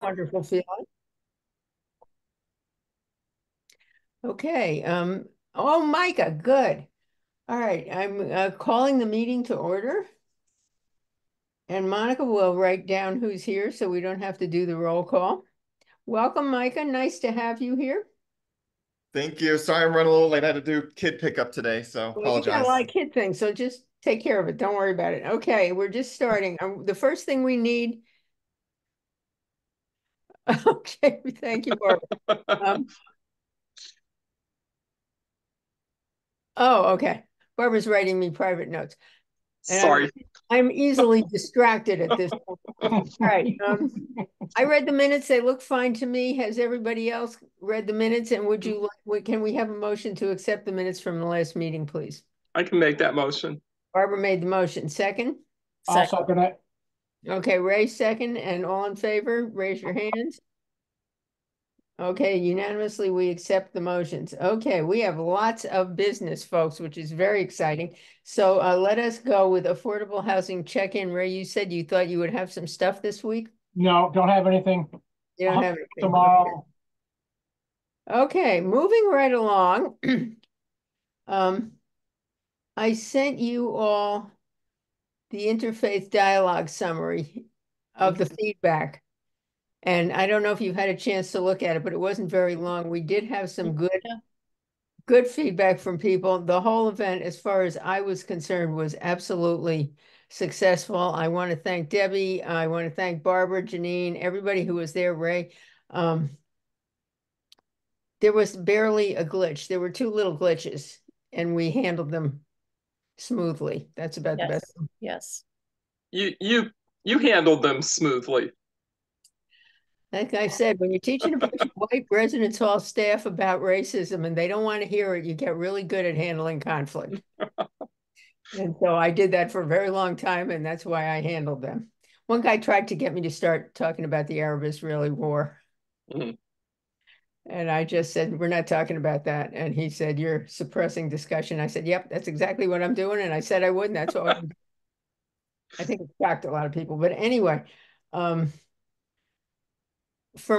Wonderful feeling. Okay. Oh, Micah, good. All right. I'm calling the meeting to order. And Monica will write down who's here so we don't have to do the roll call. Welcome, Micah. Nice to have you here. Thank you. Sorry I'm running a little late. I had to do kid pickup today, so Well, you got a apologize. lot of kid things, so just take care of it. Don't worry about it. Okay, we're just starting. The first thing we need. Okay, thank you, Barbara. Um, oh, okay. Barbara's writing me private notes. And Sorry. I'm easily distracted at this point. All right. I read the minutes. They look fine to me. Has everybody else read the minutes? And can we have a motion to accept the minutes from the last meeting, please? I can make that motion. Barbara made the motion. Second? I'll second it. Okay, Ray second, and all in favor, raise your hands. Okay, unanimously, we accept the motions. Okay, we have lots of business, folks, which is very exciting. So let us go with affordable housing check-in. Ray, you said you thought you would have some stuff this week? No, don't have anything. You don't have anything. Tomorrow. Okay, moving right along. I sent you all the interfaith dialogue summary of the feedback. And I don't know if you've had a chance to look at it, but it wasn't very long. We did have some good feedback from people. The whole event, as far as I was concerned, was absolutely successful. I want to thank Debbie. I want to thank Barbara, Janine, everybody who was there, Ray. There was barely a glitch. There were two little glitches, and we handled them smoothly. That's about the best. Yes. You handled them smoothly. Like I said, when you're teaching a bunch of white residence hall staff about racism and they don't want to hear it, you get really good at handling conflict. And so I did that for a very long time, and that's why I handled them. One guy tried to get me to start talking about the Arab-Israeli war. Mhm. And I just said, we're not talking about that. And he said, you're suppressing discussion. I said, yep, that's exactly what I'm doing. And I said I would, and that's what I think it shocked a lot of people. But anyway, from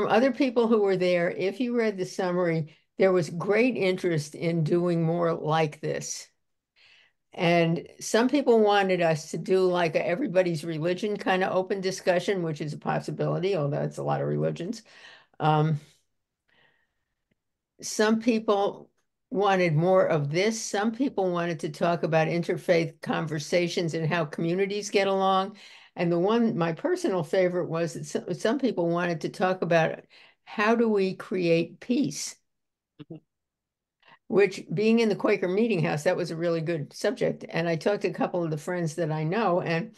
other people who were there, if you read the summary, there was great interest in doing more like this. And some people wanted us to do like a everybody's religion kind of open discussion, which is a possibility, although it's a lot of religions. Some people wanted more of this. Some people wanted to talk about interfaith conversations and how communities get along. And my personal favorite was that some people wanted to talk about how do we create peace? Which, being in the Quaker Meeting House, that was a really good subject. And I talked to a couple of the friends that I know, and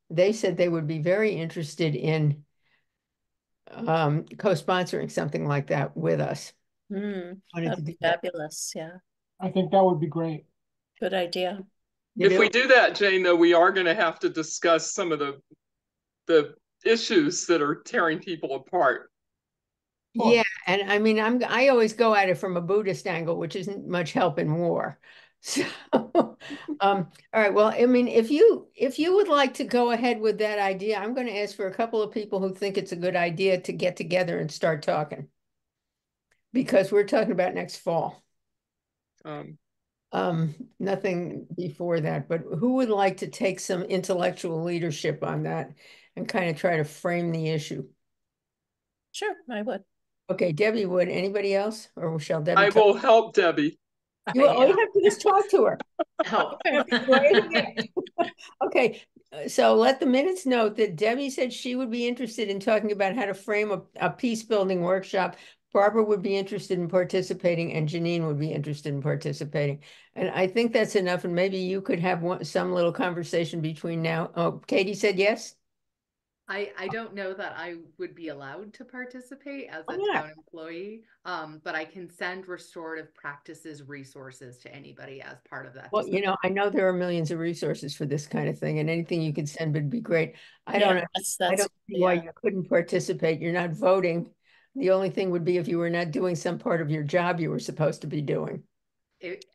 they said they would be very interested in co-sponsoring something like that with us. That'd be fabulous. Yeah. I think that would be great. Good idea. If we do that, Jane, though, we are going to have to discuss some of the issues that are tearing people apart. Yeah, and I mean, I always go at it from a Buddhist angle, which isn't much help in war. So, all right. Well, I mean, if you would like to go ahead with that idea, I'm going to ask for a couple of people who think it's a good idea to get together and start talking, because we're talking about next fall. Nothing before that, but who would like to take some intellectual leadership on that and kind of try to frame the issue? Sure, I would. Okay, Debbie would. Anybody else? Or shall Debbie I will help Debbie. all you have to do is talk to her. Oh. Okay, so let the minutes note that Debbie said she would be interested in talking about how to frame a peace building workshop. Barbara would be interested in participating, and Janine would be interested in participating. And I think that's enough. And maybe you could have some little conversation between now. Oh, Katie said yes? I don't know that I would be allowed to participate as a town employee, but I can send restorative practices resources to anybody as part of that. Well, I know there are millions of resources for this kind of thing, and anything you could send would be great. I don't see why you couldn't participate. You're not voting. The only thing would be if you were not doing some part of your job you were supposed to be doing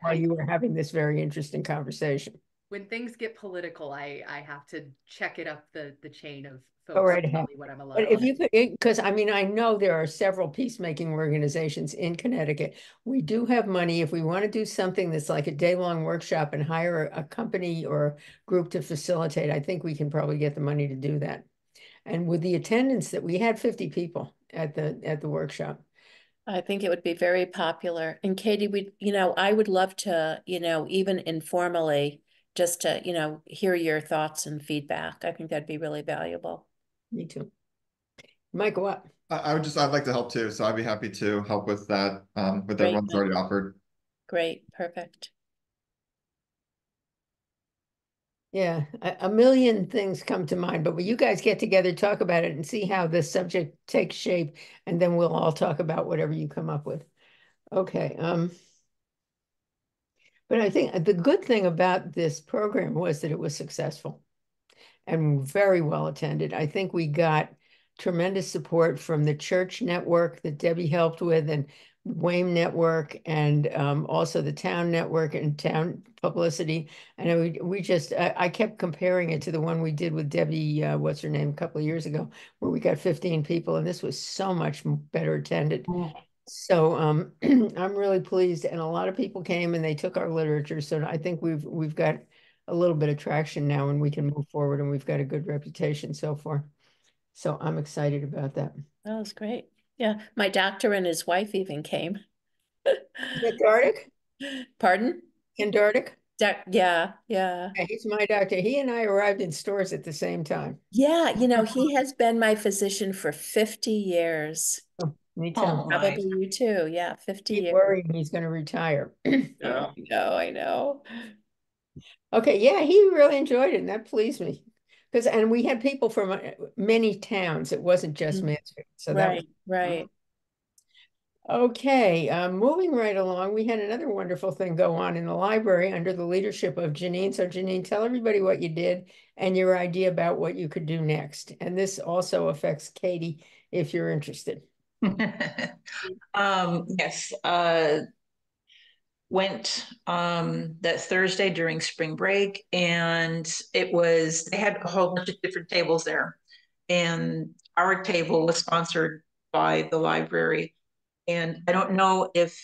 while you were having this very interesting conversation. when things get political, I have to check it up the chain of Go folks right to tell ahead. me what I'm allowed. But if you could, because I mean, I know there are several peacemaking organizations in Connecticut. We do have money. If we want to do something that's like a day-long workshop and hire a company or group to facilitate, I think we can probably get the money to do that. And with the attendance that we had 50 people at the workshop. I think it would be very popular. And Katie, I would love to, even informally, just to, hear your thoughts and feedback. I think that'd be really valuable. Me too. Mike, what? I'd like to help too, so I'd be happy to help with that, with Great. everyone's already offered. Great, perfect. Yeah, a million things come to mind, but when you guys get together, talk about it and see how this subject takes shape, and then we'll all talk about whatever you come up with. Okay, but I think the good thing about this program was that it was successful and very well attended. I think we got tremendous support from the church network that Debbie helped with, and WAME network, and also the town network and town publicity. And I kept comparing it to the one we did with Debbie, what's her name, a couple of years ago, where we got 15 people, and this was so much better attended. So I'm really pleased, and a lot of people came and they took our literature. So I think we've got a little bit of traction now, and we can move forward, and we've got a good reputation so far. So I'm excited about that. That was great. Yeah, my doctor and his wife even came. Is that Dardick? Pardon? And Dardick? Yeah. Yeah, he's my doctor. He and I arrived in stores at the same time. Yeah, he has been my physician for 50 years. Oh, me too. Oh, my. Probably you too. Yeah, 50 Keep years. worrying he's going to retire. Yeah. I know. Okay, yeah, he really enjoyed it, and that pleased me. And we had people from many towns. It wasn't just Mansfield. So that was Right. okay. Moving right along, we had another wonderful thing go on in the library under the leadership of Janine. So Janine, tell everybody what you did and your idea about what you could do next. And this also affects Katie, if you're interested. Yes, went that Thursday during spring break, and they had a whole bunch of different tables there, and our table was sponsored by the library. And I don't know if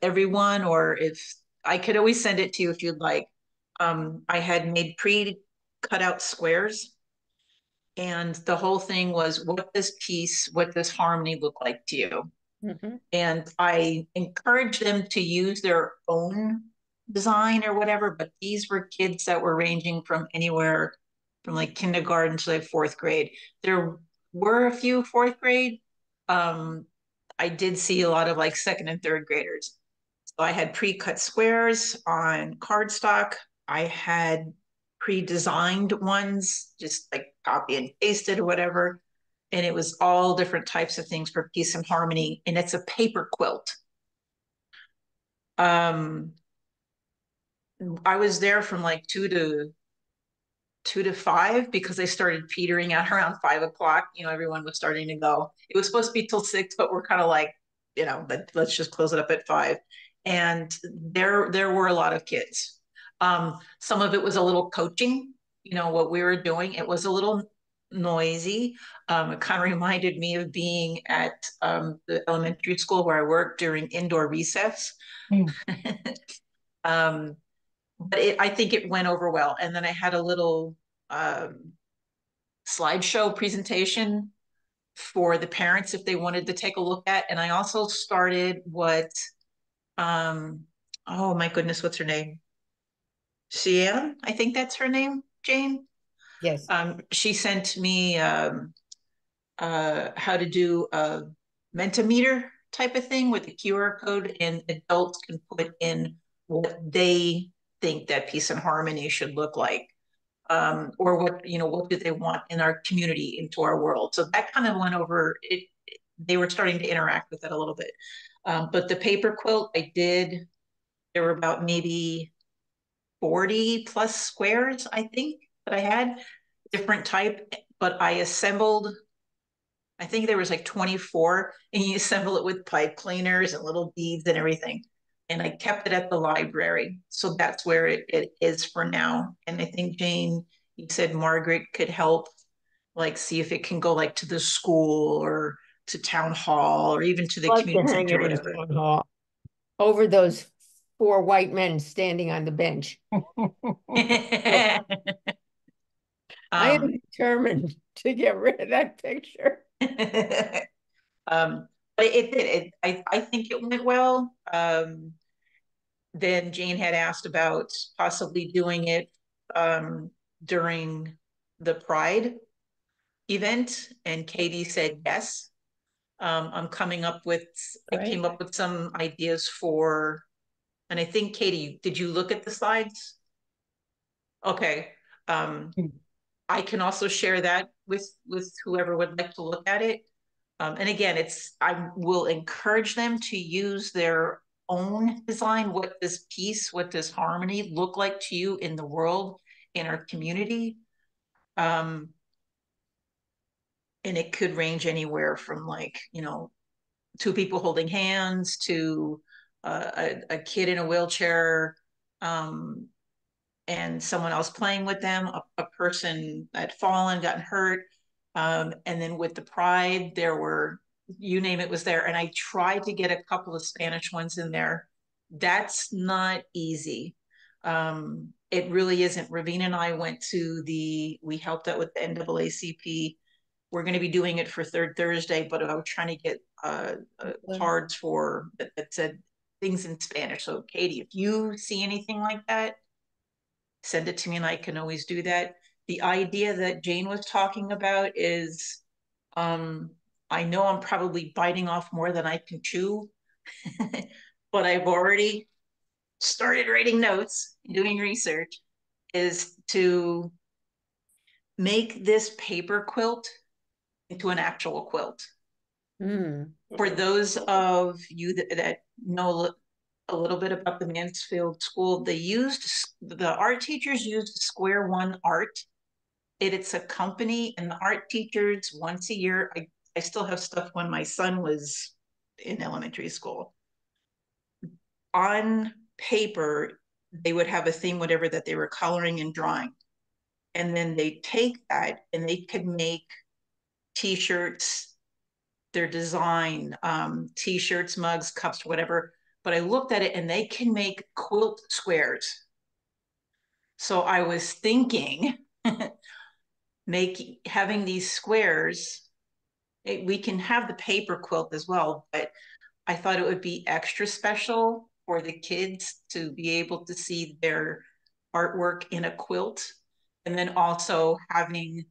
everyone, or if I could always send it to you if you'd like. I had made pre-cut out squares, and the whole thing was, what does harmony look like to you? And I encouraged them to use their own design or whatever, but these were kids that were ranging from anywhere from like kindergarten to like fourth grade. There were a few fourth grade. I did see a lot of like second and third graders. So I had pre-cut squares on cardstock. I had pre-designed ones, just like copy and pasted or whatever. And it was all different types of things for peace and harmony. And it's a paper quilt. I was there from like 2 to 5 because they started petering out around 5 o'clock. Everyone was starting to go. It was supposed to be till 6, but we're kind of like, let's just close it up at 5. And there were a lot of kids. Some of it was a little coaching, what we were doing. It was a little noisy. It kind of reminded me of being at the elementary school where I worked during indoor recess. But I think it went over well. And then I had a little slideshow presentation for the parents if they wanted to take a look at. And I also started what, oh my goodness, what's her name? Sian, I think that's her name, Jane. Yes. She sent me how to do a Mentimeter type of thing with a QR code, and adults can put in what they think that peace and harmony should look like, or what do they want in our community, into our world. So that kind of went over it. They were starting to interact with it a little bit, but the paper quilt there were about maybe 40 plus squares, I think, that I had, different type, but I assembled, I think there was like 24, and you assemble it with pipe cleaners and little beads and everything. and I kept it at the library. So that's where it is for now. And I think Jane, you said Margaret could help, like see if it can go like to the school or to town hall or even to the Love to community hang center, it in whatever. town hall over those 4 white men standing on the bench. I am determined to get rid of that picture. But it did. I think it went well. Then Jane had asked about possibly doing it during the Pride event, and Katie said yes. I came up with some ideas for, and I think Katie, did you look at the slides? Okay. I can also share that with whoever would like to look at it. And again, I will encourage them to use their own design. What does harmony look like to you in the world, in our community? And it could range anywhere from, like, you know, 2 people holding hands to a kid in a wheelchair, and someone else playing with them, a person that had fallen, gotten hurt. And then with the Pride, there were, you name it was there. And I tried to get a couple of Spanish ones in there. That's not easy. It really isn't. Ravina and I we helped out with the NAACP. We're going to be doing it for Third Thursday, but I was trying to get cards that said things in Spanish. So Katie, if you see anything like that, send it to me and I can always do that. The idea that Jane was talking about is, I know I'm probably biting off more than I can chew, but I've already started writing notes, doing research, is to make this paper quilt into an actual quilt. For those of you that know a little bit about the Mansfield School, the art teachers used Square One Art. It's a company, and the art teachers once a year, I still have stuff when my son was in elementary school. On paper, they would have a theme, whatever that they were coloring and drawing. And then they take that and they could make t-shirts, their design, t-shirts, mugs, cups, whatever. But I looked at it and they can make quilt squares. So I was thinking, having these squares, we can have the paper quilt as well, but I thought it would be extra special for the kids to be able to see their artwork in a quilt. And then also having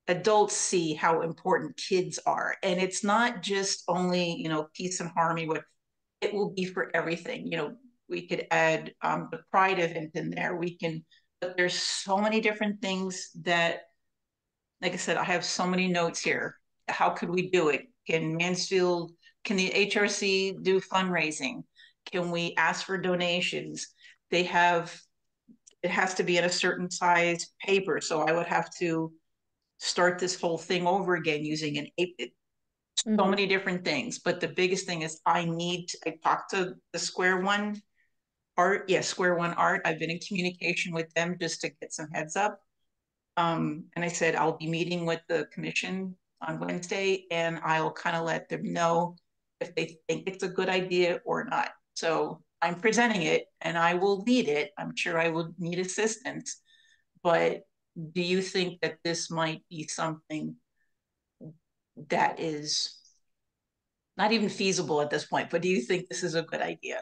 adults see how important kids are. And it's not just only, you know, peace and harmony, it will be for everything. You know, we could add the Pride event in there. But there's so many different things that, like I said, I have so many notes here. How could we do it? Can the HRC do fundraising? Can we ask for donations? It has to be in a certain size paper. So I would have to start this whole thing over again using so many different things. But the biggest thing is I talked to the Square One Art. Yeah, Square One Art. I've been in communication with them just to get some heads up. And I said, I'll be meeting with the commission on Wednesday and I'll kind of let them know if they think it's a good idea or not. So I'm presenting it and I will lead it. I'm sure I will need assistance, but do you think that this might be something that is not even feasible at this point, but do you think this is a good idea?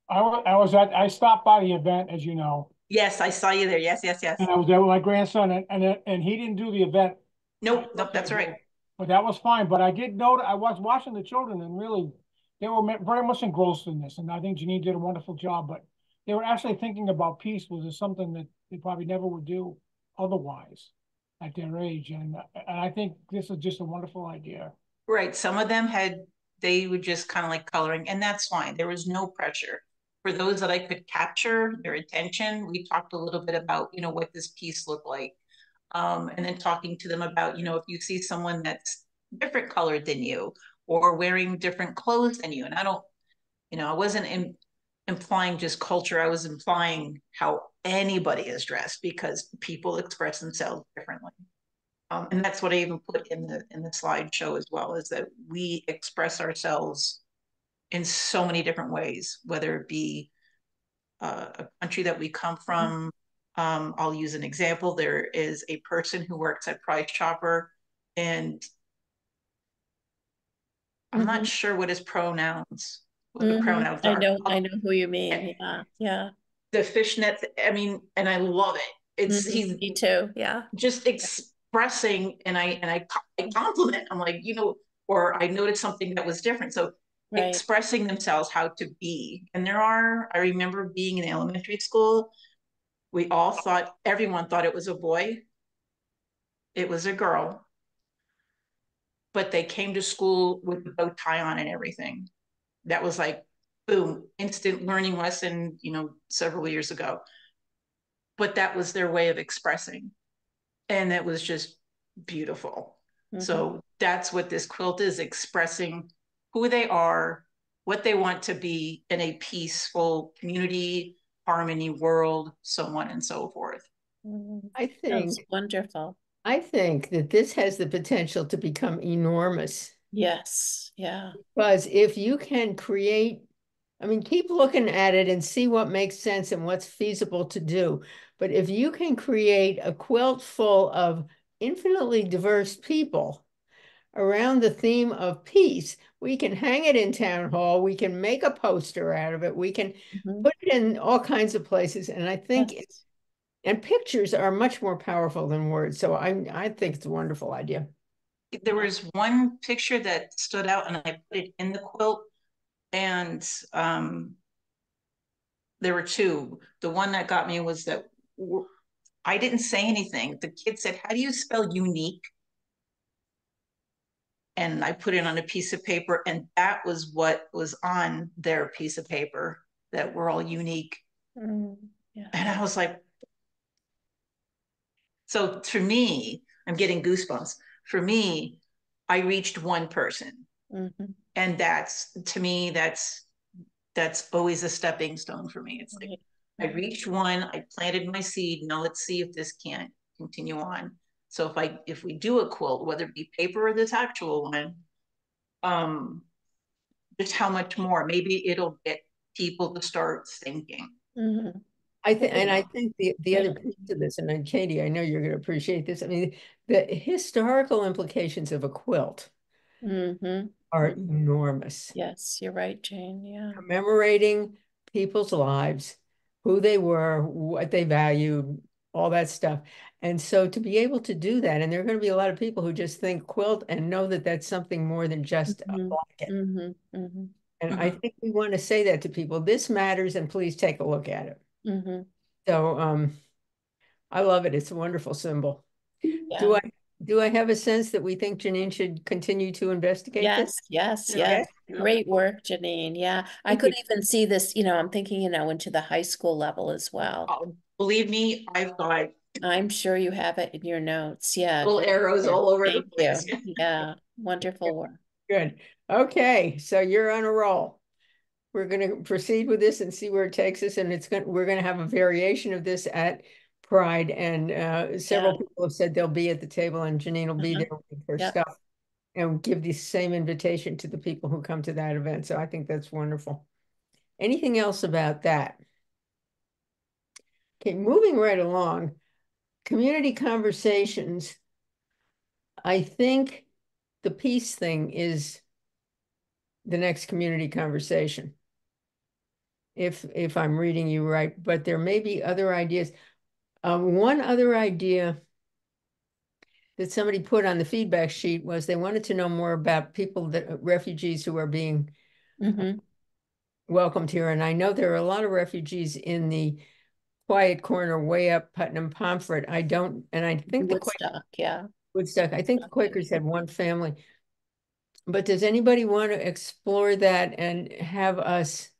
I stopped by the event, as you know. Yes, I saw you there. Yes. And I was there with my grandson, and he didn't do the event. Nope, that's right. But that was fine. But I did note, I was watching the children, and really, they were very much engrossed in this. And I think Janine did a wonderful job. But they were actually thinking about peace, which is something that they probably never would do otherwise at their age. And I think this is just a wonderful idea. Right. Some of them they would just kind of like coloring, and that's fine. There was no pressure. For those that I could capture their attention, we talked a little bit about, you know, what this piece looked like. And then talking to them about, you know, if you see someone that's different colored than you or wearing different clothes than you, and You know, I wasn't implying just culture. I was implying how anybody is dressed because people express themselves differently. And that's what I even put in the slideshow as well, is that we express ourselves in so many different ways, whether it be a country that we come from. I'll use an example. There is a person who works at Price Chopper, and I'm not sure what his pronouns, what the pronouns I are. know who you mean. Yeah, yeah. The fishnet, I mean, and I love it. It's he's Me too. Yeah. just expressing, and I compliment. I'm like, you know, or I noticed something that was different. So Right. expressing themselves how to be. And I remember being in elementary school, everyone thought it was a boy. It was a girl. But they came to school with a bow tie on and everything. That was like, boom, instant learning lesson, you know, several years ago. But that was their way of expressing. And that was just beautiful. So that's what this quilt is, expressing who they are, what they want to be in a peaceful community, harmony world, so on and so forth. I Sounds think, wonderful. I think that this has the potential to become enormous. Yes. Yeah. Because if you can create, I mean, keep looking at it and see what makes sense and what's feasible to do. But if you can create a quilt full of infinitely diverse people around the theme of peace, we can hang it in town hall, we can make a poster out of it, we can put it in all kinds of places. And I think Yes. and pictures are much more powerful than words. So I think it's a wonderful idea. There was one picture that stood out, and I put it in the quilt, and there were two. The one that got me was that I didn't say anything. The kid said, "How do you spell unique?" And I put it on a piece of paper, and that was what was on their piece of paper, that we're all unique. Yeah. And I was like, so for me, I'm getting goosebumps. For me, I reached one person. And that's, to me, that's always a stepping stone for me. It's like, I reached one, I planted my seed. Now let's see if this can't continue on. So if we do a quilt, whether it be paper or this actual one, just how much more, maybe it'll get people to start thinking. I think the other piece of this, and Katie, I know you're going to appreciate this. I mean, the historical implications of a quilt are enormous. Yes, you're right, Jane. Yeah. Commemorating people's lives, who they were, what they valued, all that stuff. And so to be able to do that, and there are going to be a lot of people who just think quilt and know that that's something more than just a blanket. And I think we want to say that to people. This matters, and please take a look at it. So I love it. It's a wonderful symbol. Yeah. Do I have a sense that we think Janine should continue to investigate this? Yes. Yes. Great work, Janine. Yeah. I could even see this, I'm thinking, into the high school level as well. Oh, believe me, I've got I'm sure you have it in your notes. Yeah. little arrows all over the place. Yeah. Wonderful work. Good. Okay. So you're on a roll. We're going to proceed with this and see where it takes us. And we're going to have a variation of this at Pride. And several people have said they'll be at the table, and Janine will be there with her stuff and give the same invitation to the people who come to that event. So I think that's wonderful. Anything else about that? Okay, moving right along. Community conversations. I think the peace thing is the next community conversation, if I'm reading you right, but there may be other ideas. One other idea that somebody put on the feedback sheet was they wanted to know more about refugees who are being welcomed here. And I know there are a lot of refugees in the quiet corner way up Putnam Pomfret. I think Woodstock, Woodstock. I think the Quakers had one family. But does anybody want to explore that and have us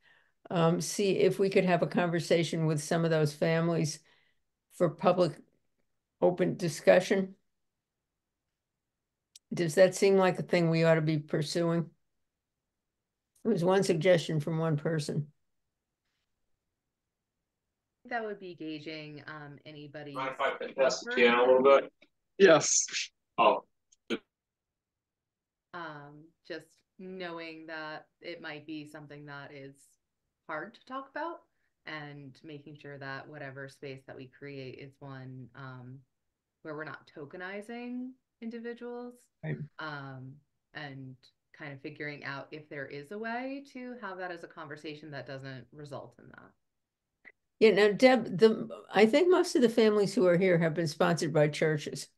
see if we could have a conversation with some of those families for public open discussion? Does that seem like a thing we ought to be pursuing? It was one suggestion from one person. That would be gauging anybody's Mind if I test the comfort. piano a little bit? Yes. Oh, Just knowing that it might be something that is hard to talk about, and making sure that whatever space that we create is one where we're not tokenizing individuals. Right. And kind of figuring out if there is a way to have that as a conversation that doesn't result in that. Yeah, now Deb, I think most of the families who are here have been sponsored by churches.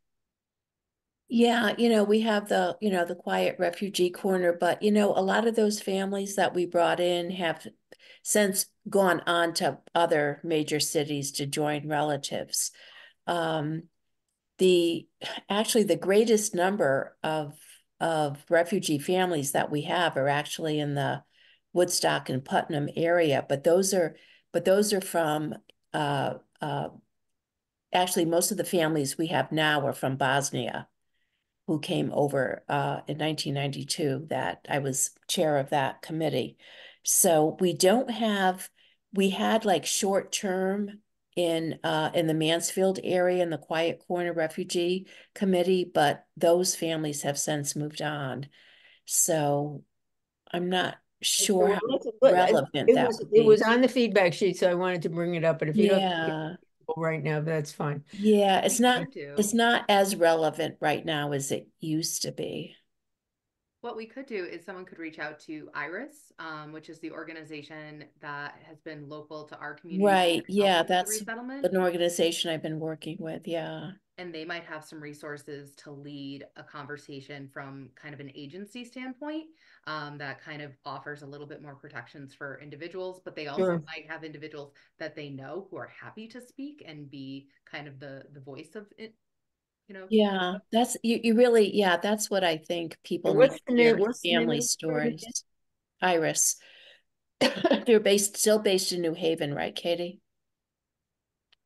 Yeah, we have the Quiet Refugee Corner, but a lot of those families that we brought in have since gone on to other major cities to join relatives. Actually the greatest number of refugee families that we have are actually in the Woodstock and Putnam area, but those are from actually most of the families we have now are from Bosnia, who came over in 1992, that I was chair of that committee. So we had like short term in the Mansfield area in the Quiet Corner Refugee Committee, but those families have since moved on. So I'm not sure how relevant that would be. It was on the feedback sheet, so I wanted to bring it up, but if you don't think Yeah. it's right now, that's fine. Yeah, it's We not as relevant right now as it used to be. What we could do is someone could reach out to IRIS, which is the organization that has been local to our community. Right. Yeah, with the that's resettlement. an organization I've been working with. Yeah. And they might have some resources to lead a conversation from kind of an agency standpoint, that kind of offers a little bit more protections for individuals, but they also Sure. might have individuals that they know who are happy to speak and be kind of the voice of it, Yeah, that's you really, yeah, that's what I think people need What's to the hear, name? What's the name of family the group again? stories. Iris. They're still based in New Haven, right, Katie?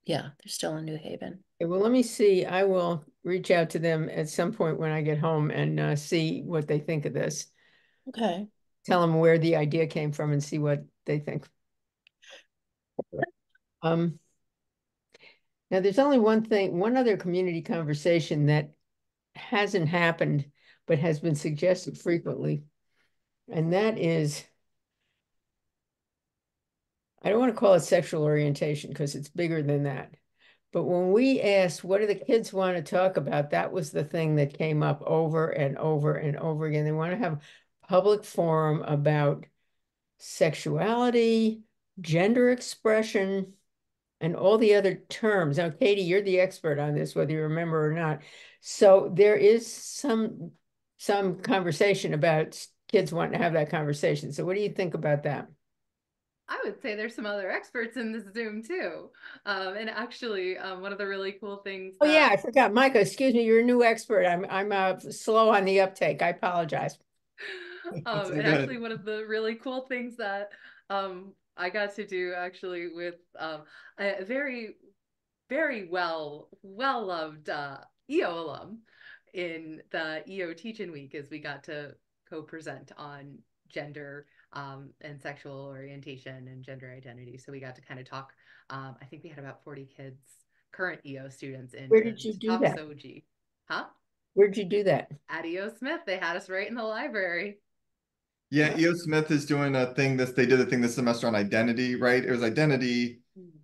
Yeah, they're still in New Haven. Okay, well, let me see. I will reach out to them at some point when I get home and see what they think of this. Okay. Tell them where the idea came from and see what they think. Now there's only one other community conversation that hasn't happened, but has been suggested frequently. And that is, I don't want to call it sexual orientation because it's bigger than that. But when we asked, what do the kids want to talk about? That was the thing that came up over and over and over again. They want to have public forum about sexuality, gender expression, and all the other terms. Now, Katie, you're the expert on this, whether you remember or not. So there is some conversation about kids wanting to have that conversation. So what do you think about that? I would say there's some other experts in this Zoom too. And actually, one of the really cool things. Oh yeah, I forgot, Micah. Excuse me, you're a new expert. I'm slow on the uptake. I apologize. And actually, one of the really cool things that I got to do actually with a very, very well loved EO alum in the EO Teach-In Week is we got to co-present on gender and sexual orientation and gender identity. So we got to kind of talk. I think we had about 40 kids, current EO students in. Where did you do that? Soji. Huh? Where'd you do that? At EO Smith. They had us right in the library. Yeah, EO Smith is doing a thing they did a thing this semester on identity, right? It was identity.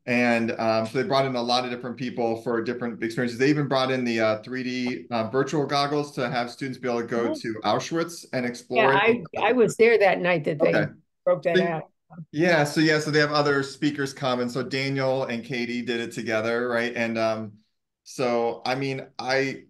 And so they brought in a lot of different people for different experiences. They even brought in the 3D virtual goggles to have students be able to go to Auschwitz and explore. Yeah, I was there that night that they broke that out. Yeah, so they have other speakers come, and so Daniel and Katie did it together, right? And so I mean, I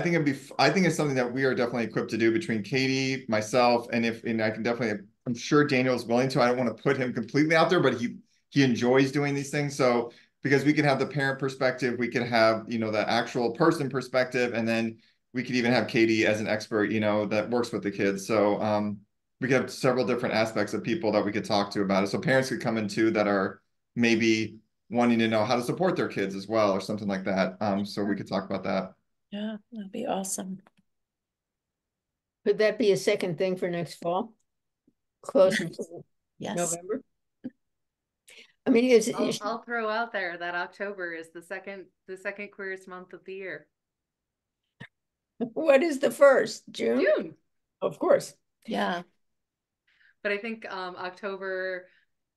think it's something that we are definitely equipped to do between Katie, myself, and I can definitely, I'm sure Daniel's willing to. I don't want to put him completely out there, but he enjoys doing these things. So because we can have the parent perspective, we can have, the actual person perspective, and then we could even have Katie as an expert, that works with the kids. So we could have several different aspects of people that we could talk to about it. So parents could come in too that are maybe wanting to know how to support their kids as well, or something like that. So we could talk about that. Yeah, that'd be awesome. Could that be a second thing for next fall? closer to Yes. November? I mean, is I'll throw out there that October is the second queerest month of the year. what is the first? June? June. Of course. Yeah. But I think October,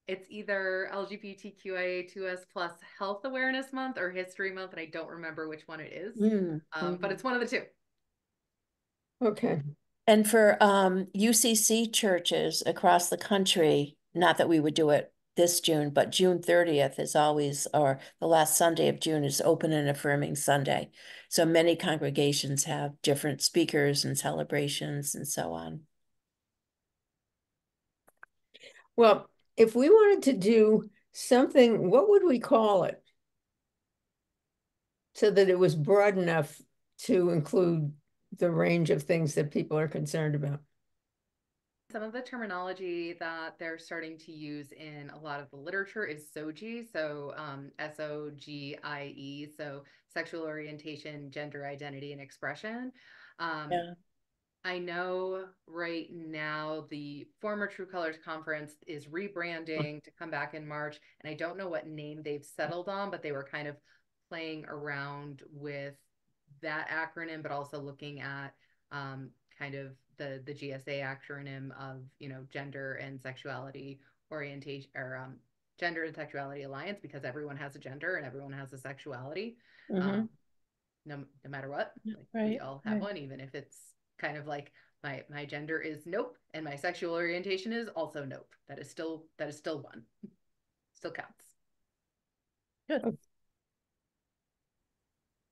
it's either LGBTQIA2S plus Health Awareness Month or History Month, and I don't remember which one it is. But it's one of the two. Okay. And for UCC churches across the country, not that we would do it this June, but June 30th is always, or the last Sunday of June is Open and Affirming Sunday. So many congregations have different speakers and celebrations and so on. Well, if we wanted to do something, what would we call it? So that it was broad enough to include the range of things that people are concerned about. Some of the terminology that they're starting to use in a lot of the literature is SOGIE, so SOGIE, so sexual orientation, gender identity, and expression. Yeah. I know right now the former True Colors Conference is rebranding to come back in March, and I don't know what name they've settled on, but they were kind of playing around with that acronym, but also looking at kind of the GSA acronym of, you know, gender and sexuality orientation, or Gender and Sexuality Alliance, because everyone has a gender and everyone has a sexuality. No matter what, like, we all have one, even if it's kind of like my gender is nope and my sexual orientation is also nope. That is still one. Still counts. Good. All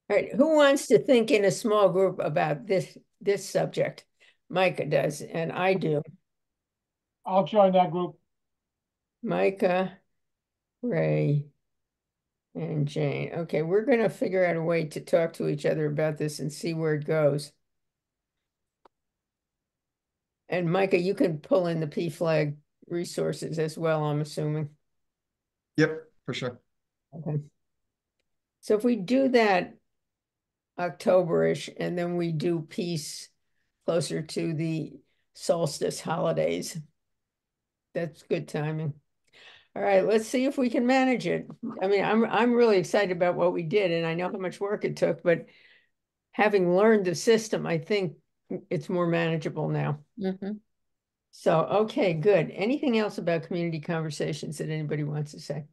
right, who wants to think in a small group about this subject? Micah does, and I do. I'll join that group. Micah, Ray, and Jane. Okay, we're going to figure out a way to talk to each other about this and see where it goes. And Micah, you can pull in the PFLAG resources as well, I'm assuming. Yep, for sure. Okay. So if we do that October-ish, and then we do peace closer to the solstice holidays, that's good timing. All right, let's see if we can manage it. I mean, I'm really excited about what we did, and I know how much work it took, but having learned the system, I think it's more manageable now. So, okay, good. Anything else about community conversations that anybody wants to say?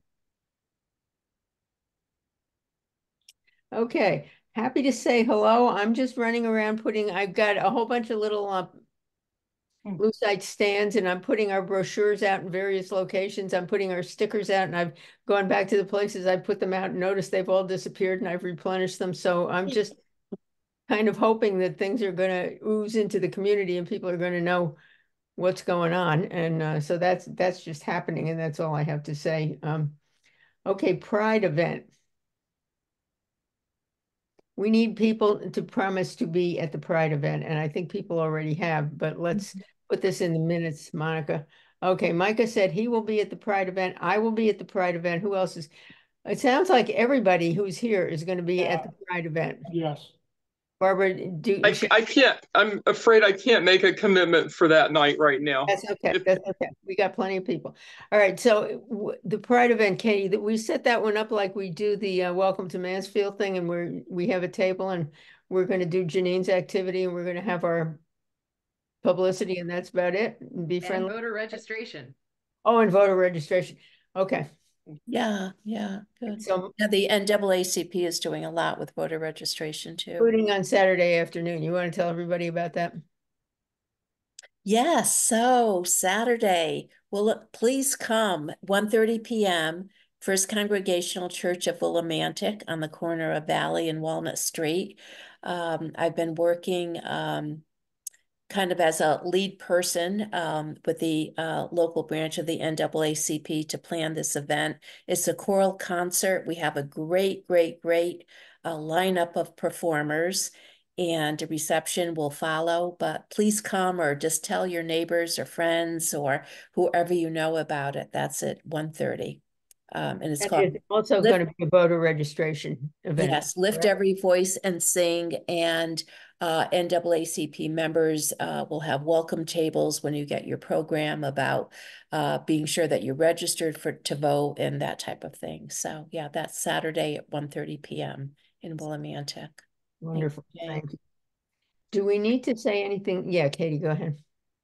Okay, happy to say hello. I'm just running around I've got a whole bunch of little Blue Site stands, and I'm putting our brochures out in various locations. I'm putting our stickers out, and I've gone back to the places I put them out and noticed they've all disappeared, and I've replenished them. So I'm just kind of hoping that things are going to ooze into the community and people are going to know what's going on. And so that's just happening, and that's all I have to say. Okay, Pride event. We need people to promise to be at the Pride event, and I think people already have, but let's put this in the minutes, Monica. Okay, Micah said he will be at the Pride event. I will be at the Pride event. Who else is? It sounds like everybody who's here is going to be at the Pride event. Yes. Barbara, I can't, I'm afraid I can't make a commitment for that night right now. That's okay. That's okay. We got plenty of people. All right. So the Pride event, Katie, we set that one up like we do the Welcome to Mansfield thing, and we have a table, and we're going to do Janine's activity, and we're going to have our publicity, and that's about it. And be friendly. And voter registration. Oh, and voter registration. Okay. Yeah, good. So the NAACP is doing a lot with voter registration too. Including on Saturday afternoon. You want to tell everybody about that? Yes, so Saturday, well, please come, 1:30 p.m., First Congregational Church of Willimantic on the corner of Valley and Walnut Street. I've been working kind of as a lead person with the local branch of the NAACP to plan this event. It's a choral concert. We have a great lineup of performers, and a reception will follow, but please come, or just tell your neighbors or friends or whoever you know about it. That's at 1:30. And it's also going to be a voter registration event. Yes, Lift Every Voice and Sing. And NAACP members will have welcome tables when you get your program about being sure that you're registered to vote and that type of thing. So yeah, that's Saturday at 1:30 p.m. in Willimantic. Wonderful. Thank you. Do we need to say anything? Yeah, Katie, go ahead.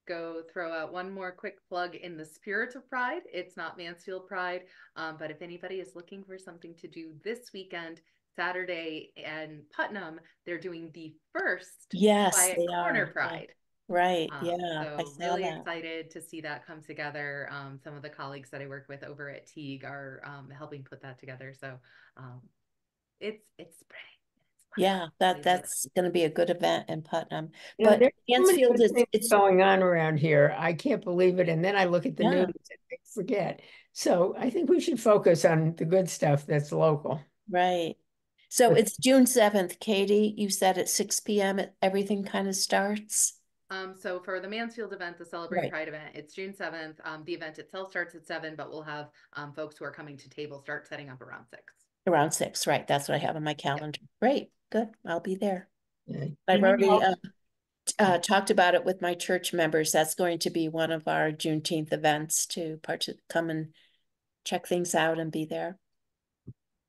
Go throw out one more quick plug in the spirit of Pride. It's not Mansfield Pride, but if anybody is looking for something to do this weekend, Saturday in Putnam, they're doing the first Quiet Corner Pride. Right. Yeah. So I saw really that. excited to see that come together. Some of the colleagues that I work with over at Teague are helping put that together. So it's pretty. Yeah, that's going to be a good event in Putnam. You know, But there's so many Mansfield good things it's going on around here. I can't believe it. And then I look at the news and I forget. So I think we should focus on the good stuff that's local. right. So it's June 7th, Katie. You said at 6 p.m. everything kind of starts. So for the Mansfield event, the Celebrate Pride event, it's June 7th. The event itself starts at 7, but we'll have folks who are coming to table start setting up around 6. Around 6, right? That's what I have on my calendar. Yep. Great, good. I'll be there. Yeah. I've already talked about it with my church members. That's going to be one of our Juneteenth events to come and check things out and be there.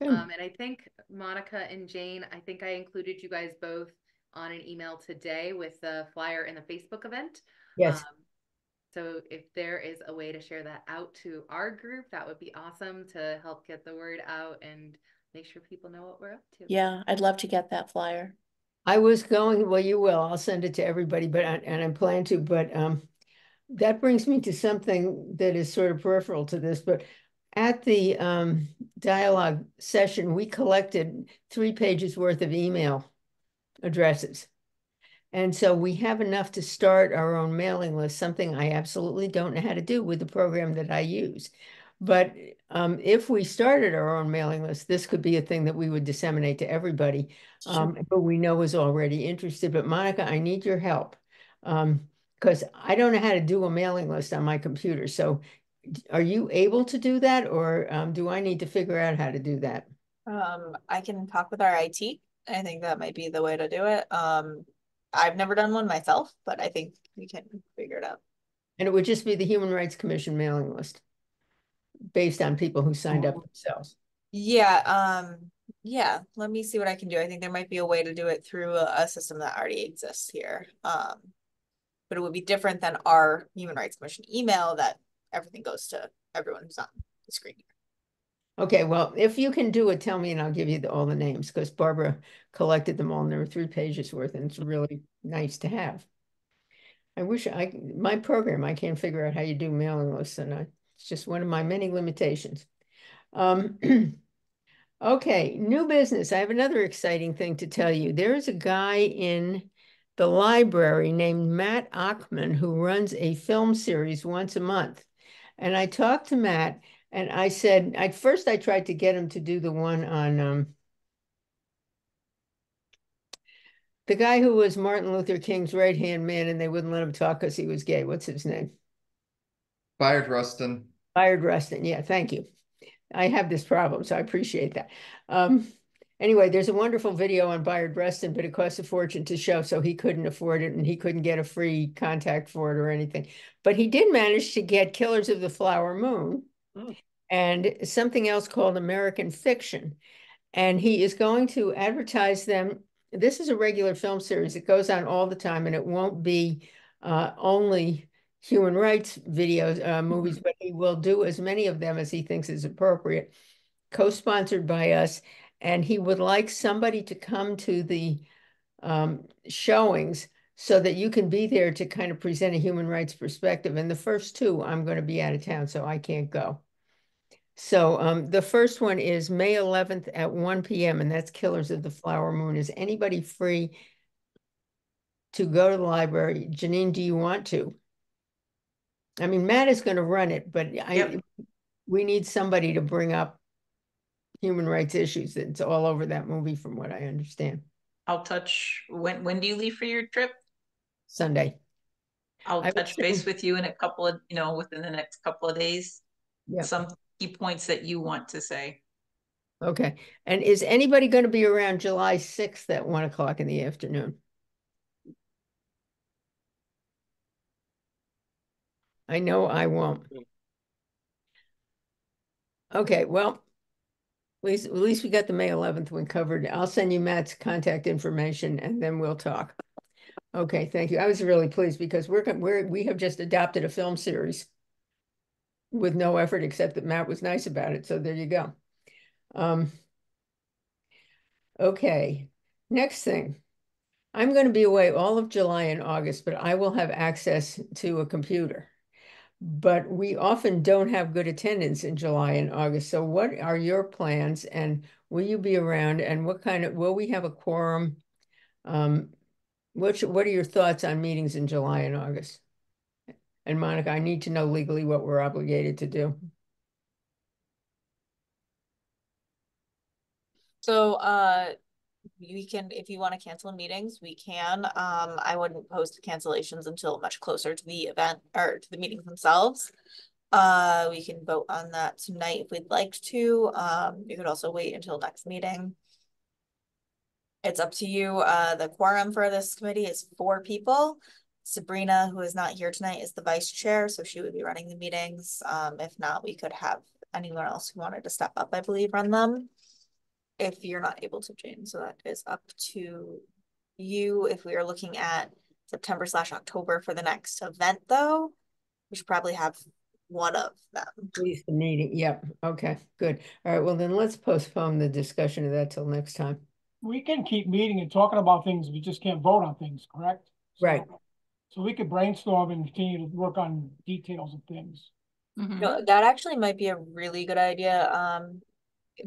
And I think Monica and Jane, I think I included you guys both on an email today with the flyer in the Facebook event. Yes. So if there is a way to share that out to our group, that would be awesome to help get the word out and make sure people know what we're up to. Yeah, I'd love to get that flyer. I was going, well, you will. I'll send it to everybody, but and I plan to, but that brings me to something that is sort of peripheral to this, but at the dialogue session, we collected 3 pages worth of email addresses. And so we have enough to start our own mailing list, something I absolutely don't know how to do with the program that I use. But if we started our own mailing list, this could be a thing that we would disseminate to everybody, who we know is already interested. But Monica, I need your help because I don't know how to do a mailing list on my computer. So are you able to do that, or do I need to figure out how to do that? I can talk with our IT. I think that might be the way to do it. I've never done one myself, but I think we can figure it out. And it would just be the Human Rights Commission mailing list based on people who signed up themselves. Yeah. Yeah. Let me see what I can do. I think there might be a way to do it through a system that already exists here. But it would be different than our Human Rights Commission email that everything goes to everyone who's on the screen here. Okay, well, if you can do it, tell me and I'll give you all the names because Barbara collected them all and there were 3 pages worth and it's really nice to have. I wish my program, I can't figure out how you do mailing lists and it's just one of my many limitations. Okay, new business. I have another exciting thing to tell you. There is a guy in the library named Matt Achman who runs a film series once a month. And I talked to Matt and I said, at first I tried to get him to do the one on the guy who was Martin Luther King's right-hand man and they wouldn't let him talk because he was gay. What's his name? Bayard Rustin. Bayard Rustin. Yeah, thank you. I have this problem, so I appreciate that. Anyway, there's a wonderful video on Bayard Rustin, but it costs a fortune to show, so he couldn't afford it and he couldn't get a free contact for it or anything. But he did manage to get Killers of the Flower Moon and something else called American Fiction. And he is going to advertise them. This is a regular film series. It goes on all the time, and it won't be only human rights videos, movies, but he will do as many of them as he thinks is appropriate, co-sponsored by us. And he would like somebody to come to the showings so that you can be there to kind of present a human rights perspective. And the first 2, I'm going to be out of town, so I can't go. So the first one is May 11th at 1 p.m. and that's Killers of the Flower Moon. Is anybody free to go to the library? Janine, do you want to? I mean, Matt is going to run it, but we need somebody to bring up human rights issues. It's all over that movie from what I understand. I'll touch, when do you leave for your trip? Sunday. I'll touch base with you in a couple of, within the next couple of days. Yeah. Some key points that you want to say. Okay. And is anybody going to be around July 6th at 1 o'clock in the afternoon? I know I won't. Okay, well, at least we got the May 11th one covered. I'll send you Matt's contact information and then we'll talk. Okay, thank you. I was really pleased because we have just adopted a film series with no effort except that Matt was nice about it. So there you go. Okay, next thing. I'm going to be away all of July and August, but I will have access to a computer. But we often don't have good attendance in July and August. So what are your plans and will you be around and will we have a quorum? What are your thoughts on meetings in July and August? And Monica, I need to know legally what we're obligated to do. So, we can, if you want to cancel meetings, we can. I wouldn't post cancellations until much closer to the event or to the meetings themselves. We can vote on that tonight if we'd like to. You could also wait until next meeting. It's up to you. The quorum for this committee is 4 people. Sabrina, who is not here tonight, is the vice chair, so she would be running the meetings. If not, we could have anyone else who wanted to step up, I believe, run them. If you're not able to, Jane, so that is up to you. If we are looking at September/October for the next event, though, we should probably have one of them. At least the meeting. Yep. Okay, good. All right. Well, then let's postpone the discussion of that till next time. We can keep meeting and talking about things, we just can't vote on things, correct? Right. So we could brainstorm and continue to work on details of things. No, that actually might be a really good idea.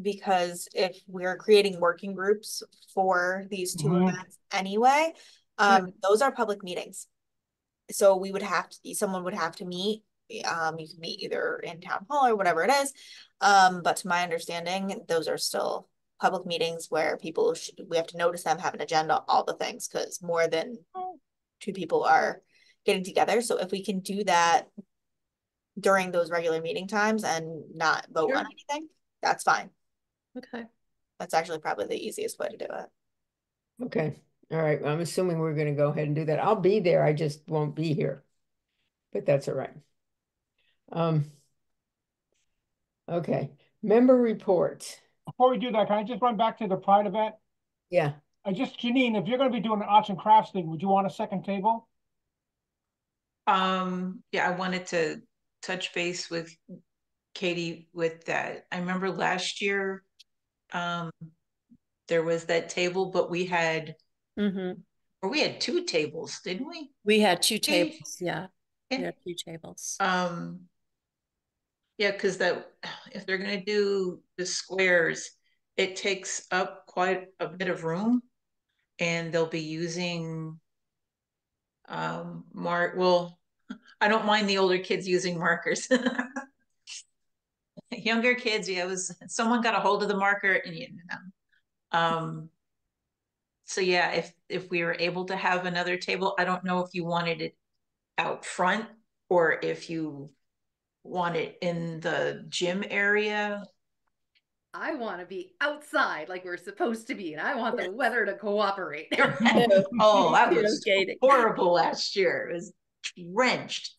Because if we're creating working groups for these 2 events anyway, those are public meetings. So we would have to, someone would have to meet. You can meet either in town hall or whatever it is. But to my understanding, those are still public meetings where people we have to notice them, have an agenda, all the things, because more than 2 people are getting together. So if we can do that during those regular meeting times and not vote on anything, that's fine. Okay. That's actually probably the easiest way to do it. Okay. All right. I'm assuming we're going to go ahead and do that. I'll be there. I just won't be here, but that's all right. Okay. Member reports. Before we do that, can I just run back to the Pride event? Yeah. Janine, if you're going to be doing an arts and crafts thing, would you want a second table? Yeah, I wanted to touch base with Katie with that. I remember last year, there was that table, but we had, or we had 2 tables, didn't we? We had 2 tables, yeah. We had 2 tables. Yeah, because that if they're gonna do the squares, it takes up quite a bit of room, and they'll be using well, I don't mind the older kids using markers. Younger kids, yeah, it was someone got a hold of the marker and you know. So yeah, if we were able to have another table, I don't know if you wanted it out front or if you want it in the gym area. I want to be outside like we're supposed to be, and I want the weather to cooperate. Oh, that was horrible last year. It was drenched.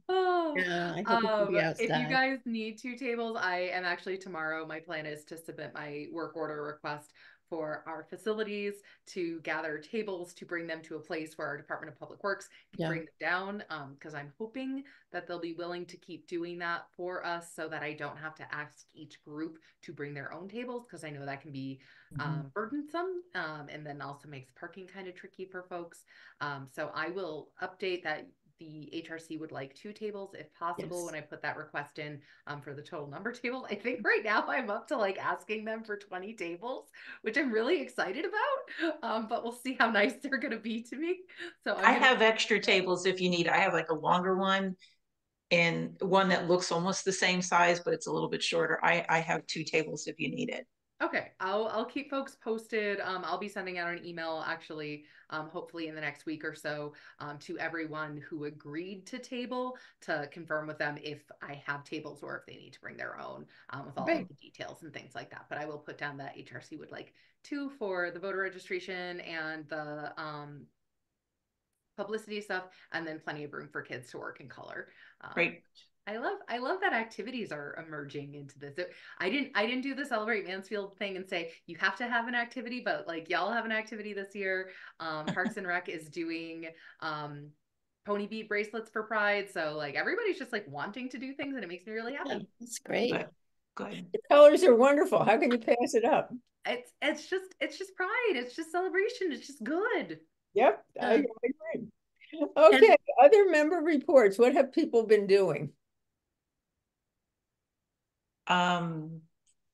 Oh, yeah, I hope it can be outside. If you guys need 2 tables, I am actually tomorrow. My plan is to submit my work order request for our facilities to gather tables to bring them to a place where our Department of Public Works can bring them down. Because I'm hoping that they'll be willing to keep doing that for us so that I don't have to ask each group to bring their own tables, because I know that can be burdensome, and then also makes parking kind of tricky for folks. So I will update that the HRC would like 2 tables if possible when I put that request in for the total number of tables. I think right now I'm up to like asking them for 20 tables, which I'm really excited about. But we'll see how nice they're going to be to me. So I have extra tables if you need. I have like a longer one and one that looks almost the same size, but it's a little bit shorter. I have 2 tables if you need it. Okay, I'll keep folks posted. I'll be sending out an email actually, hopefully in the next week or so, to everyone who agreed to table to confirm with them if I have tables or if they need to bring their own, with all of the details and things like that. But I will put down that HRC would like 2 for the voter registration and the publicity stuff, and then plenty of room for kids to work in color. Great. I love that activities are emerging into this. I didn't do the Celebrate Mansfield thing and say you have to have an activity, but like y'all have an activity this year. Parks and Rec is doing pony bead bracelets for Pride, so like everybody's just like wanting to do things, and it makes me really happy. Yeah, that's great. Good. The colors are wonderful. How can you pass it up? It's just Pride. It's just celebration. It's just good. Yep, I agree. Okay, other member reports. What have people been doing?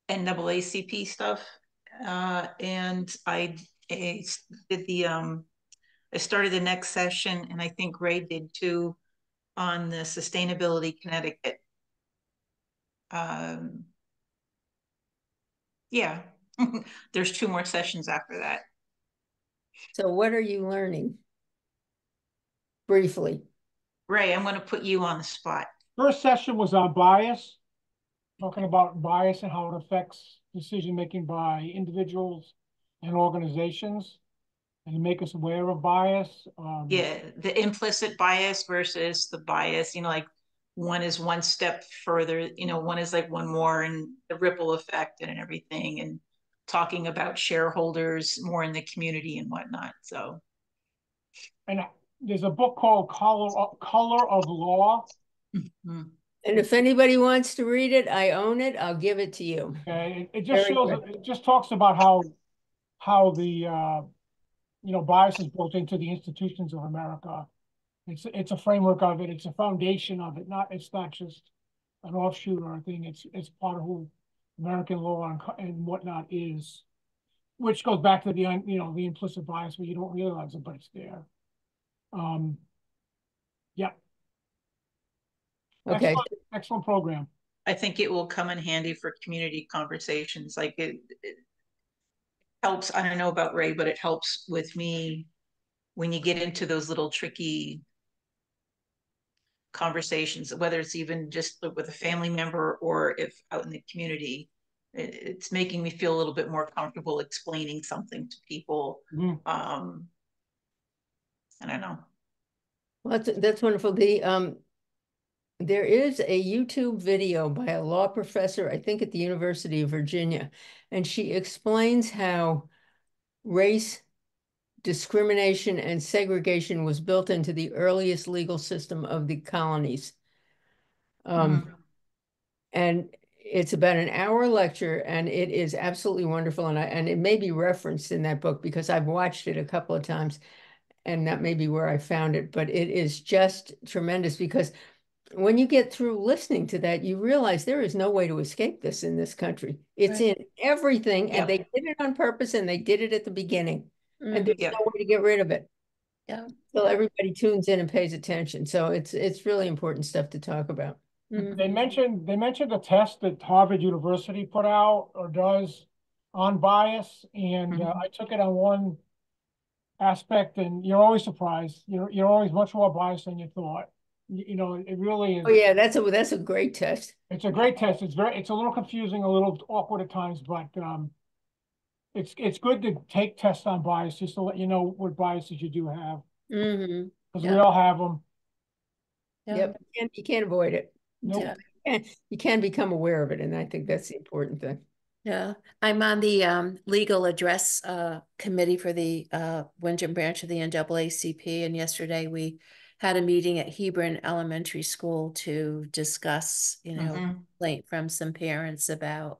NAACP stuff. And I did I started the next session, and I think Ray did too, on the Sustainability Connecticut. Yeah, there's 2 more sessions after that. So what are you learning? Briefly. Ray, I'm going to put you on the spot. First session was on bias, talking about bias and how it affects decision-making by individuals and organizations, and to make us aware of bias. Yeah, the implicit bias versus the bias, like one is one step further, one is like one more, and the ripple effect and everything, and talking about shareholders more in the community and whatnot. So, and there's a book called Color of Law. Mm-hmm. And if anybody wants to read it, I own it. I'll give it to you. Okay, it just shows, it just talks about how the bias is built into the institutions of America. It's a framework of it. It's a foundation of it. It's not just an offshoot or a thing. It's part of who American law and whatnot is, which goes back to the the implicit bias where you don't realize it, but it's there. Yeah. Okay. Excellent program. I think it will come in handy for community conversations. Like it helps. I don't know about Ray, but it helps with me when you get into those little tricky conversations, whether it's even just with a family member or if out in the community. It's making me feel a little bit more comfortable explaining something to people. Mm-hmm. I don't know. Well, that's wonderful. There is a YouTube video by a law professor, I think at the University of Virginia, and she explains how race discrimination and segregation was built into the earliest legal system of the colonies. And it's about an hour lecture, and it is absolutely wonderful. And it may be referenced in that book because I've watched it a couple of times, and that may be where I found it. But it is just tremendous because when you get through listening to that, you realize there is no way to escape this in this country. It's in everything, and they did it on purpose, and they did it at the beginning. And there's no way to get rid of it. Yeah. So everybody tunes in and pays attention. So it's really important stuff to talk about. They mentioned a test that Harvard University put out or does on bias, and I took it on one aspect, and you're always surprised. You're always much more biased than you thought. It really is. Oh yeah, that's a great test. It's a great test. It's a little confusing, a little awkward at times, but it's good to take tests on bias just to let you know what biases you do have. Because we all have them. Yep, you can't avoid it. Nope. You can become aware of it, and I think that's the important thing. Yeah, I'm on the legal address committee for the Windham branch of the NAACP, and yesterday we had a meeting at Hebron Elementary School to discuss, complaint from some parents about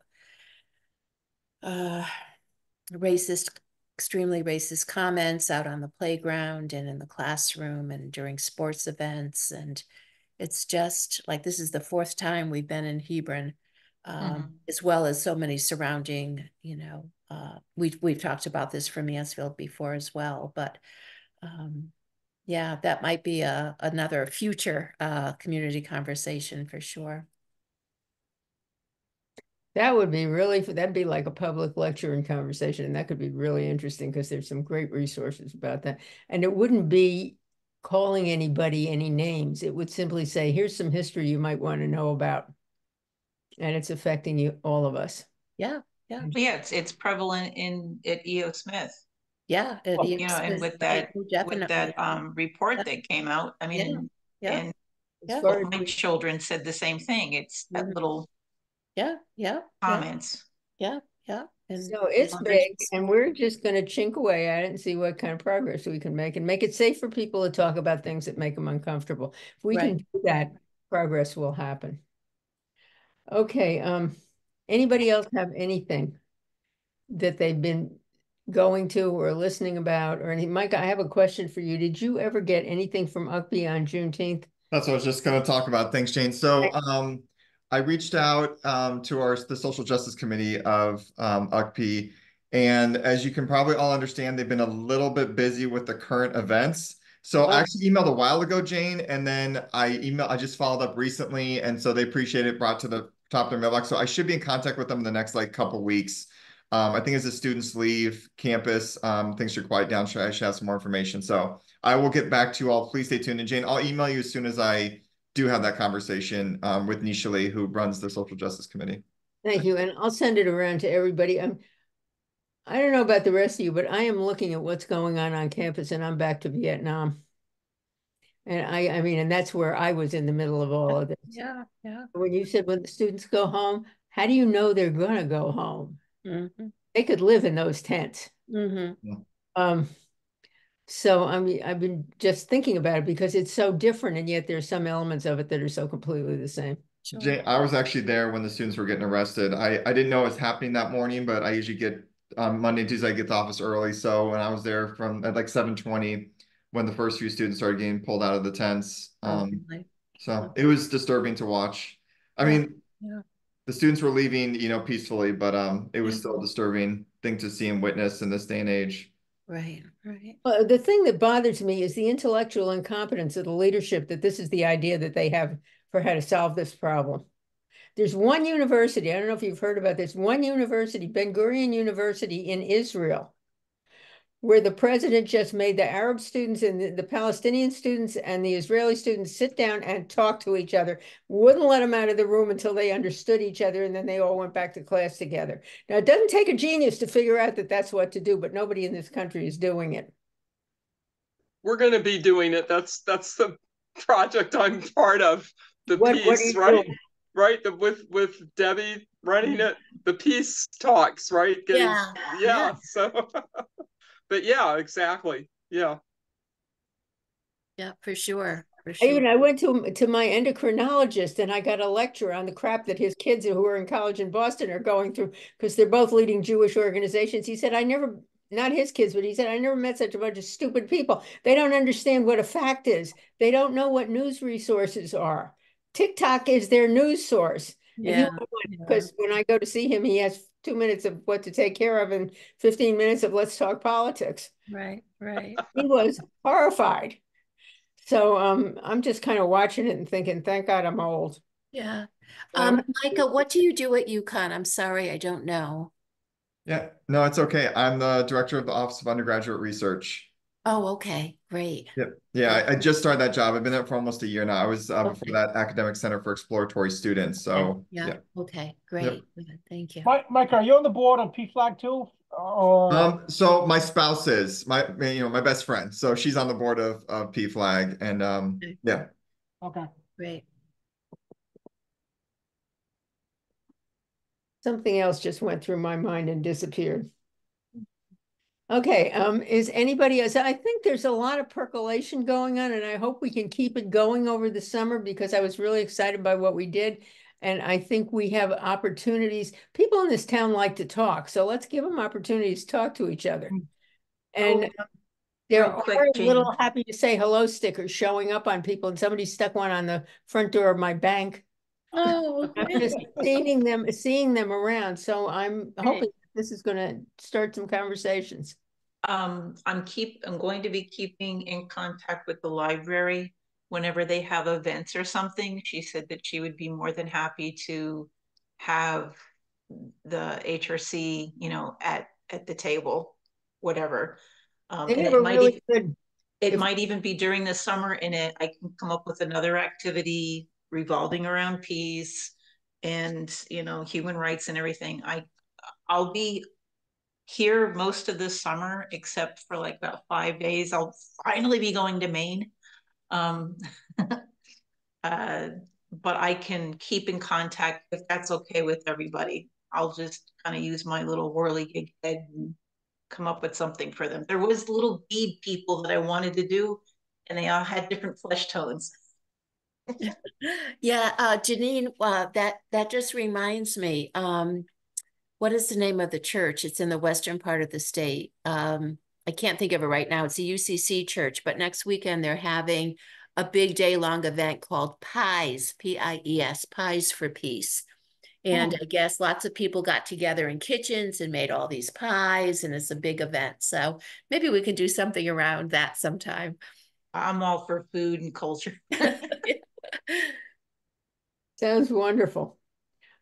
extremely racist comments out on the playground and in the classroom and during sports events. And it's just like, this is the 4th time we've been in Hebron, as well as so many surrounding, we've talked about this for Mansfield before as well, but yeah, that might be another future community conversation for sure. That would be that'd be like a public lecture and conversation, and that could be really interesting because there's some great resources about that. And it wouldn't be calling anybody any names. It would simply say, here's some history you might want to know about. And it's affecting all of us. Yeah. Yeah, it's prevalent at E.O. Smith. Yeah, You know, and with that definitely. report that came out, I mean, Yeah. and As Yeah. far both as my children said the same thing. It's that Mhm. little Yeah, comments. yeah. And So it's big, and we're just gonna chink away at it and see what kind of progress we can make and make it safe for people to talk about things that make them uncomfortable. If we can Right. do that, progress will happen. Okay, anybody else have anything that they've been going to or listening about or anything? Mike, I have a question for you. Did you ever get anything from UCB on Juneteenth? That's what I was just going to talk about. Thanks, Jane. So I reached out to the Social Justice Committee of UCP. And as you can probably all understand, they've been a little bit busy with the current events. So I actually emailed a while ago, Jane, and then I just followed up recently. And so they appreciate it brought to the top of their mailbox. So I should be in contact with them in the next couple weeks. I think as the students leave campus, things should quiet down. I should have some more information. So I will get back to you all. Please stay tuned. And Jane, I'll email you as soon as I do have that conversation with Nisha Lee, who runs the Social Justice Committee. Thank you. And I'll send it around to everybody. I don't know about the rest of you, but I am looking at what's going on campus, and I'm back to Vietnam. And I mean, and that's where I was in the middle of all of this. Yeah. When you said when the students go home, how do you know they're going to go home? Mm-hmm. They could live in those tents. Mm-hmm. So I mean, I've been just thinking about it because it's so different, and yet there's some elements of it that are so completely the same. Sure. Jane, I was actually there when the students were getting arrested. I didn't know it was happening that morning, but I usually get Monday and Tuesday, I get to office early. So when I was there from at 7:20, when the first few students started getting pulled out of the tents. Really? So it was disturbing to watch. I mean, the students were leaving, peacefully, but it was still a disturbing thing to see and witness in this day and age. Right. Well, the thing that bothers me is the intellectual incompetence of the leadership, that this is the idea that they have for how to solve this problem. There's one university, I don't know if you've heard about this, one university, Ben Gurion University in Israel, where the president just made the Arab students and the Palestinian students and the Israeli students sit down and talk to each other, wouldn't let them out of the room until they understood each other, and then they all went back to class together. Now, it doesn't take a genius to figure out that that's what to do, but nobody in this country is doing it. We're going to be doing it. That's the project I'm part of. The What peace, right? Doing? Right. With Debbie running it, the peace talks, right? Yeah. So, but yeah, exactly. Yeah. Yeah, for sure. I went to my endocrinologist, and I got a lecture on the crap that his kids who are in college in Boston are going through, because they're both leading Jewish organizations. He said, not his kids, but he said, I never met such a bunch of stupid people. They don't understand what a fact is. They don't know what news resources are. TikTok is their news source. Yeah. Because when I go to see him, he has 2 minutes of what to take care of and 15 minutes of let's talk politics. Right. He was horrified. So I'm just kind of watching it and thinking, thank God I'm old. Yeah. Micah, what do you do at UConn? I'm sorry, I don't know. Yeah, no, it's okay. I'm the director of the Office of Undergraduate Research. Oh, okay, great. Yep. Yeah, I just started that job. I've been there for almost a year now. I was before that Academic Center for Exploratory Students. So yeah. Okay, great. Yep. Thank you. Mike, are you on the board of PFLAG too? Or so my spouse is my best friend. So she's on the board of PFLAG, and yeah. Okay. Great. Something else just went through my mind and disappeared. Okay, is anybody else? I think there's a lot of percolation going on, and I hope we can keep it going over the summer, because I was really excited by what we did. And I think we have opportunities. People in this town like to talk, so let's give them opportunities to talk to each other. And there are little happy to say hello stickers showing up on people, and somebody stuck one on the front door of my bank. Oh, I'm just seeing them around. So I'm hoping this is going to start some conversations. I'm going to be keeping in contact with the library whenever they have events or something. She said that she would be more than happy to have the HRC, at the table, whatever. It might even be during the summer, and I can come up with another activity revolving around peace and human rights and everything. I'll be here most of this summer, except for like about 5 days. I'll finally be going to Maine. But I can keep in contact if that's okay with everybody. I'll just kind of use my little whirligig head and come up with something for them. There was little bead people that I wanted to do, and they all had different flesh tones. Yeah, Janine, that just reminds me. What is the name of the church? It's in the western part of the state. I can't think of it right now. It's a UCC church, but next weekend they're having a big day-long event called Pies, P-I-E-S, Pies for Peace. And I guess lots of people got together in kitchens and made all these pies, and it's a big event. So maybe we can do something around that sometime. I'm all for food and culture. Sounds wonderful.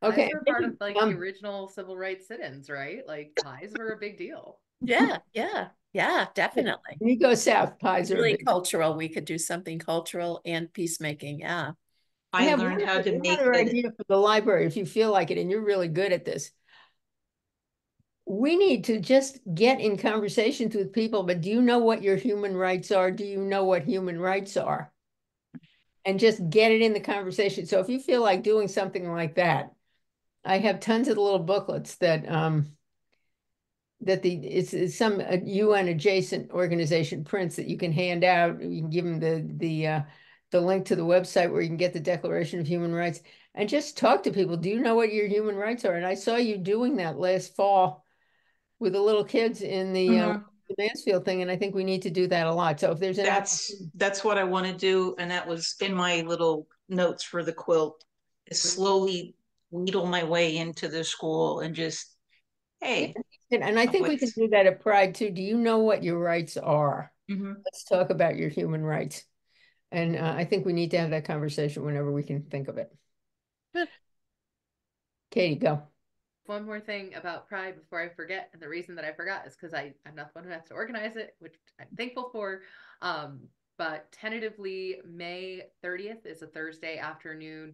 Okay. Pies were part of like the original civil rights sit-ins, right? Like pies were a big deal. Yeah, definitely. When you go south, pies are really cultural. We could do something cultural and peacemaking. Yeah. I learned how to make another idea for the library if you feel like it, and you're really good at this. We need to just get in conversations with people, but do you know what your human rights are? Do you know what human rights are? And just get it in the conversation. So if you feel like doing something like that, I have tons of little booklets that it's some UN adjacent organization prints that you can hand out. You can give them the link to the website where you can get the Declaration of Human Rights and just talk to people. Do you know what your human rights are? And I saw you doing that last fall with the little kids in the Mansfield thing, and I think we need to do that a lot. So if there's that's what I want to do, and that was in my little notes for the quilt, is slowly needle my way into the school and just, hey. And I think we can do that at Pride too. Do you know what your rights are? Let's talk about your human rights. And I think we need to have that conversation whenever we can think of it. Good. Katie, go. One more thing about Pride before I forget, and the reason that I forgot is because I'm not the one who has to organize it, which I'm thankful for. But tentatively, May 30th is a Thursday afternoon,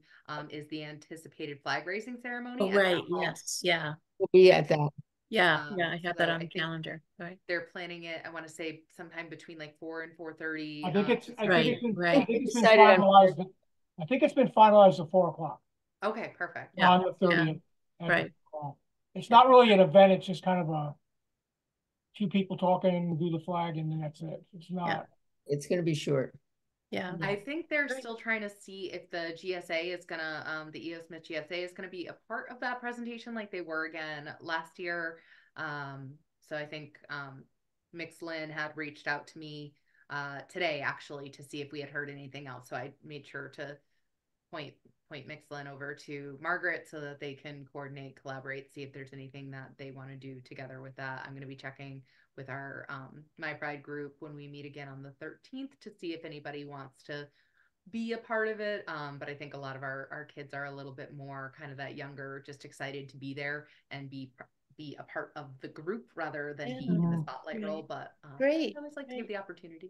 is the anticipated flag raising ceremony. Oh, right. Yes. Yeah. We'll be at that. Yeah. I have that on the calendar. Right. They're planning it, I want to say sometime between like 4 and 4:30. I think it's been finalized at 4 o'clock. Okay, perfect. On the 30th. Yeah. Right. It's not really an event, it's just kind of a few people talking, do the flag, and then that's it. It's not. It's going to be short. Yeah. I think they're still trying to see if the GSA is gonna, the E.O. Smith GSA is gonna be a part of that presentation like they were again last year. So I think Mix Lynn had reached out to me today actually to see if we had heard anything else. So I made sure to point Mix Lynn over to Margaret so that they can coordinate, collaborate, see if there's anything that they want to do together with that. I'm going to be checking with our My Pride group when we meet again on the 13th to see if anybody wants to be a part of it. But I think a lot of our kids are a little bit more kind of that younger, just excited to be there and be a part of the group rather than be in the spotlight role. But great. I always like to give the opportunity.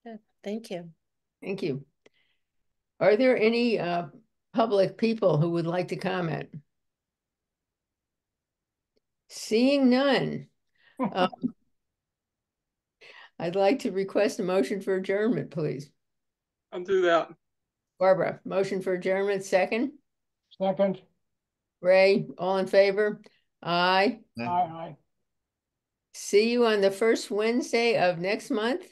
Good. Thank you. Thank you. Are there any public people who would like to comment? Seeing none. I'd like to request a motion for adjournment, please. I'll do that. Barbara, motion for adjournment, second? Second. Ray, all in favor? Aye. Aye. See you on the first Wednesday of next month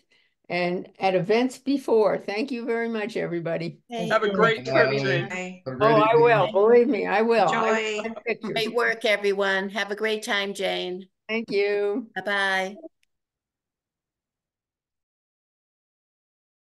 and at events before. Thank you very much, everybody. Have a great trip, Jane. Oh, I will. Believe me, I will. Enjoy. Great work, everyone. Have a great time, Jane. Thank you. Bye-bye.